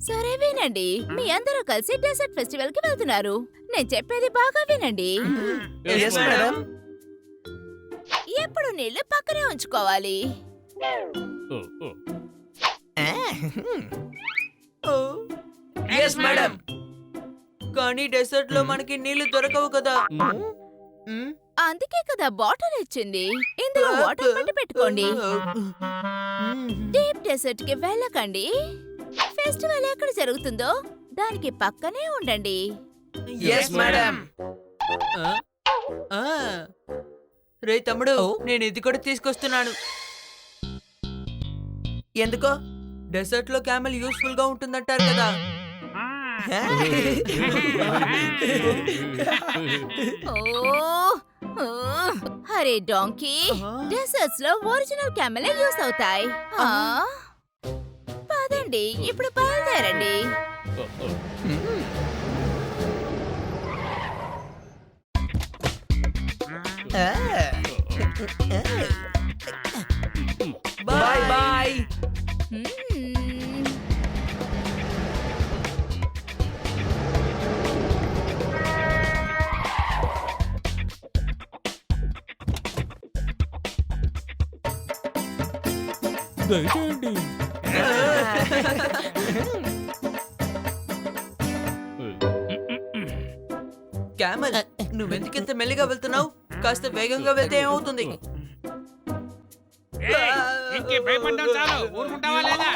సరే వినండి, మీ అందరూ కలిసి డెసర్ట్ ఫెస్టివల్ కి వెళ్తున్నారు. నేను చెప్పేది బాగా వినండి. ఎప్పుడు నీళ్లు పక్కనే ఉంచుకోవాలి. కానీ డెసర్ట్ లో మనకి నీళ్లు దొరకవు కదా. అందుకే కదా బాటిల్ ఇచ్చింది. ఇందులో వాటర్ పట్టి పెట్టుకోండి. డీప్ డెసర్ట్ కి వెళ్ళకండి. ఫెస్టివల్ ఎక్కడ జరుగుతుందో దానికి పక్కనే ఉండండి. రే తమ్ముడు, నేను ఇది కూడా తీసుకొస్తున్నాను. ఎందుకో డెసర్ట్ లో క్యామెల్ యూస్ఫుల్ గా ఉంటుందంటారు కదా. అరే డాంకీ, డెసర్ట్స్ లో ఒరిజినల్ క్యామెల్ యూస్ అవుతాయి. పదండి, ఇప్పుడు బయలుదేరండి. Bye bye. దయచేయండి. క్యామెల్, నువ్వెందుకింత మెల్లిగా వెళ్తున్నావు? కాస్త వేగంగా వెళ్తే ఏమవుతుంది? ఇంకే భయపడ్డాం చాలు, ఊరుకుంటావా లేదా?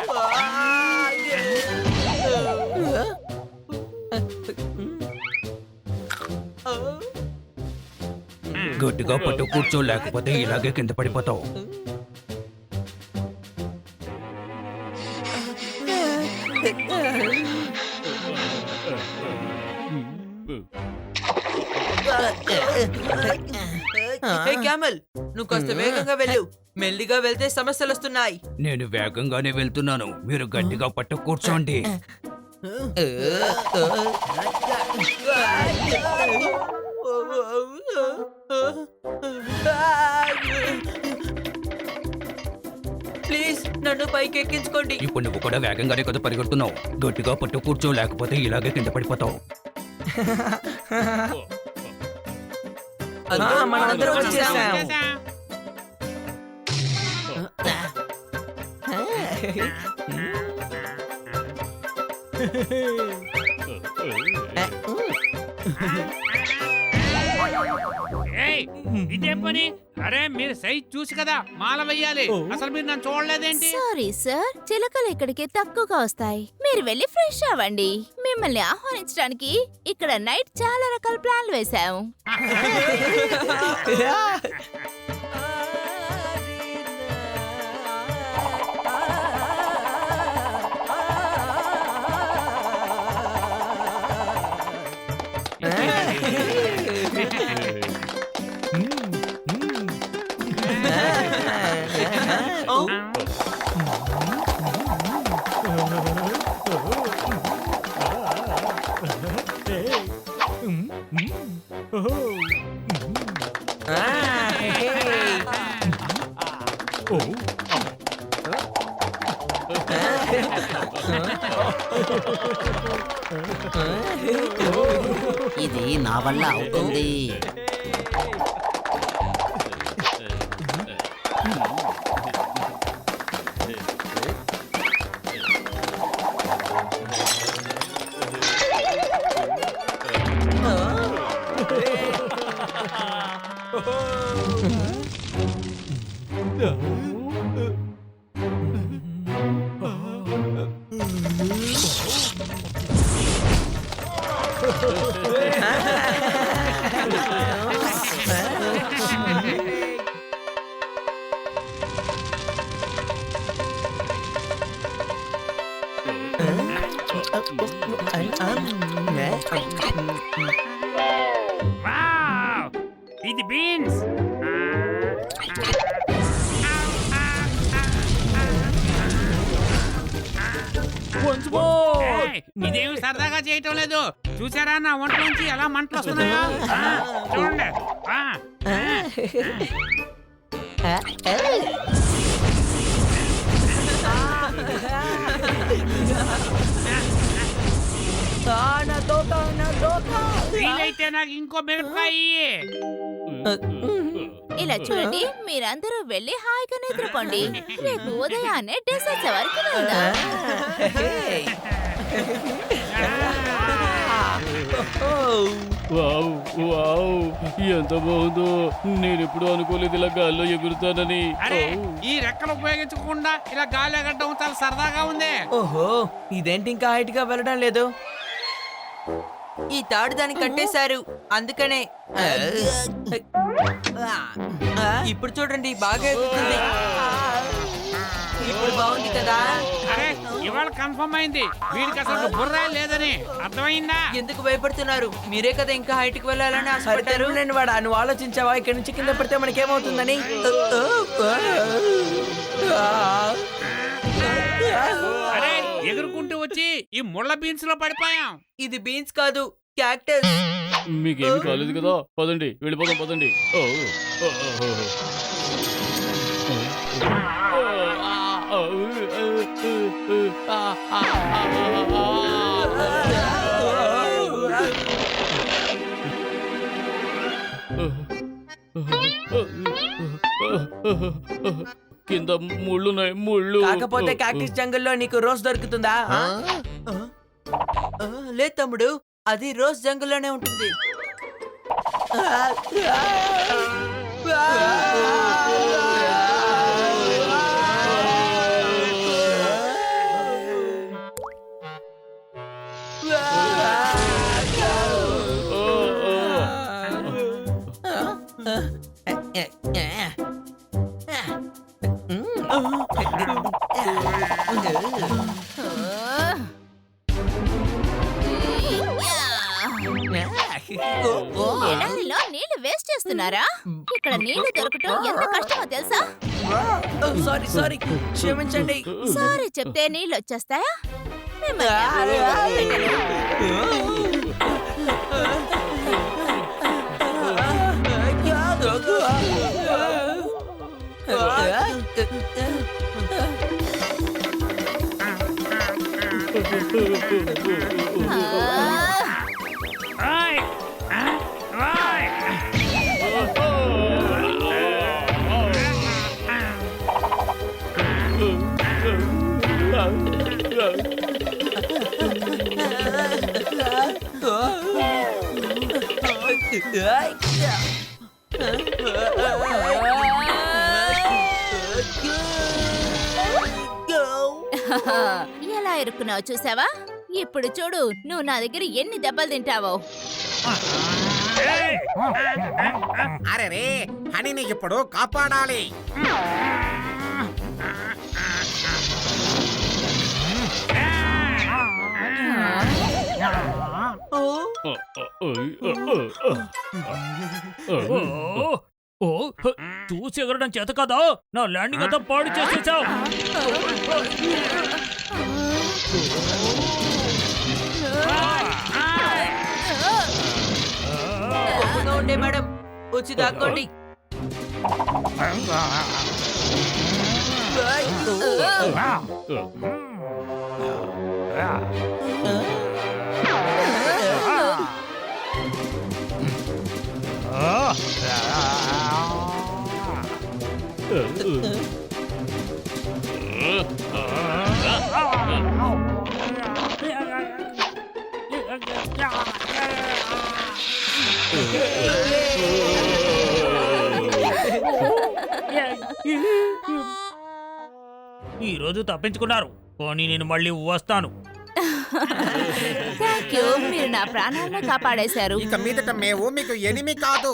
గట్టిగా పట్టు కూర్చో, లేకపోతే ఇలాగే కింద పడిపోతావు. హే క్యామెల్, నువ్వు కాస్త వేగంగా వెళ్ళు. మెల్లిగా వెళ్తే సమస్యలు వస్తున్నాయి. నేను వేగంగానే వెళ్తున్నాను, మీరు గట్టిగా పట్టు కూర్చోండి. ప్లీజ్ నన్ను పైకి ఎక్కించుకోండి. ఇప్పుడు నువ్వు కూడా వేగంగానే కదా పరిగెడుతున్నావు. గట్టిగా పట్టు కూర్చో, లేకపోతే ఇలాగే కింద పడిపోతావు. మనందరం వచ్చేసాం. ఏయ్, ఇదేం పని? అరే మీరు సైజ్ చూసి కదా మాల వెయ్యాలి. అసలు మీరు నన్ను చూడలేదేంటి? సారీ సార్, చిలకలు ఇక్కడికి తక్కువగా వస్తాయి. మీరు వెళ్ళి ఫ్రెష్ అవ్వండి. మిమ్మల్ని ఆహ్వానించడానికి ఇక్కడ నైట్ చాలా రకాల ప్లాన్లు వేశాం. ఇది నా వల్ల అవుతుంది. వావ్, ఇది బీన్స్. ఏయ్, ఇదేమి సరదాగా చేయటం లేదు. చూసారా నా ఒంట్లోంచి ఎలా మంటలు వస్తున్నాయో? చూడండి. వీలైతే నాకు ఇంకో మిరపకాయ ఇయ్యి. ఇలా చూడండి, మీరందరూ వెళ్ళి హాయిగా నిద్రపోండి. రేపు ఉదయాన్నే డెసర్ట్స్ వరకు వెళ్దాం. వావ్ వావ్ ఎంత బాగుందో. నేను ఎప్పుడు అనుకోలేదు ఇలా గాల్లో ఎగురుతానని. అరే ఈ రెక్కలు ఉపయోగించకుండా ఇలా గాలి ఎగరడం చాలా సరదాగా ఉంది. ఓహో, ఇదేంటి ఇంకా హైట్ గా వెళ్ళడం లేదు? ఈ తాడు దానికి కట్టేశారు, అందుకనే. ఇప్పుడు చూడండి, బాగా ఎగురుతుంది. ఇప్పుడు బాగుంది కదా? అరే ఇవాళ కన్ఫర్మ్ అయింది, వీడికి అసలు బుర్ర లేదని. అర్థమైందా? ఎందుకు భయపడుతున్నారు? మీరే కదా ఇంకా హైట్ కి వెళ్ళాలని ఆశపడ్డారు. నేను వాడా, నువ్వు ఆలోచించావా ఇక్కడ నుంచి కింద పడితే మనకేమవుతుందని? అరే ఎగురుకుంటూ వచ్చి ఈ ముళ్ళ బీన్స్ లో పడిపోయాం. ఇది బీన్స్ కాదు, క్యాక్టస్. మీకేమి కాలేదు కదా, పదండి వెళ్ళిపోదాం పదండి. ఓ, ఓ, ఓ, ఓ. కింద ముళ్ళున్నాయి, ముళ్ళు. కాకపోతే క్యాక్టస్ జంగల్లో నీకు రోజ్ దొరుకుతుందా? లేదు తమ్ముడు, అది రోజ్ జంగల్లోనే ఉంటుంది. ఎడారిలో నీళ్లు వేస్ట్ చేస్తున్నారా? ఇక్కడ నీళ్లు దొరకటం ఎంత కష్టమో తెలుసా? సారీ సారీ, క్షమించండి. సారీ చెప్తే నీళ్ళు వచ్చేస్తాయా? మిమ్మల్ని ఎవరు ఓయ్! ఓయ్! ఎలా ఇరుక్కున్నావు చూసావా? ఇప్పుడు చూడు, నువ్వు నా దగ్గర ఎన్ని దెబ్బలు తింటావో. అరే రే, హనీని ఇప్పుడు కాపాడాలి. చూసి ఎగరడం చేత కదా, నా ల్యాండింగ్ అంతా పాడు చేసేసావు. కోపంగా ఉండే మేడం, వచ్చి దాక్కోండి. ఈ రోజు తప్పించుకున్నారు, కానీ నేను మళ్ళీ వస్తాను. థ్యాంక్ యూ, మీరు నా ప్రాణాలను కాపాడేశారు. ఇక మీదట మేము మీకు ఎనిమి కాదు.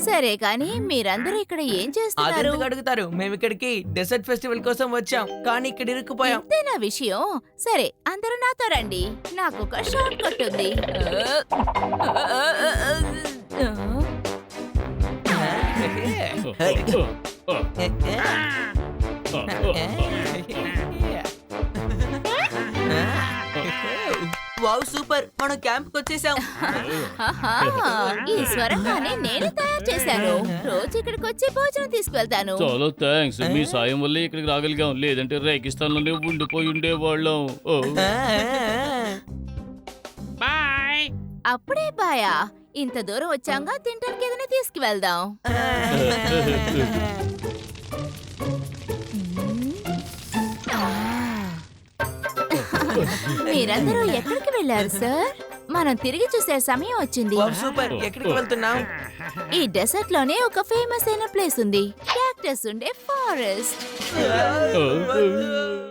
సరే కానీ మీరందరూ ఇక్కడ ఏం చేస్తున్నారు? అదెందుకు అడుగుతారు? మేము ఇక్కడికి డెసర్ట్ ఫెస్టివల్ కోసం వచ్చాం, కానీ ఇక్కడ ఇరుక్కుపోయాం. ఇంతేనా విషయం? సరే అందరూ నాతో రండి, నాకు ఒక షార్ట్ కట్ ఉంది. వావ్ సూపర్, మనం క్యాంప్ కి వచ్చేసాం. ఆహా, ఈ స్వరంగాన్ని నేను తయారు చేశాను. రోజు ఇక్కడికి వచ్చి భోజనం తీసుకువెళ్తాను. చాలా థ్యాంక్స్. మీ సాయం వల్లే ఇక్కడికి రాగలిగాం, లేదంటే రేగిస్తాన్లోనే ఉండిపోయి ఉండేవాళ్ళం. ఓ. బాయ్. అప్పుడే బాయా, ఇంత దూరం వచ్చాంగా తింటానికి ఏదైనా తీసుకువెళ్దాం. మీరందరూ ఎక్కడికి వెళ్ళారు సార్? మనం తిరిగి చూసే సమయం వచ్చింది. వావ్ సూపర్, ఎక్కడికి వెళ్తున్నాం? ఈ డెసర్ట్ లోనే ఒక ఫేమస్ అయిన ప్లేస్ ఉంది, క్యాక్టస్ ఉండే ఫారెస్ట్. ఓ.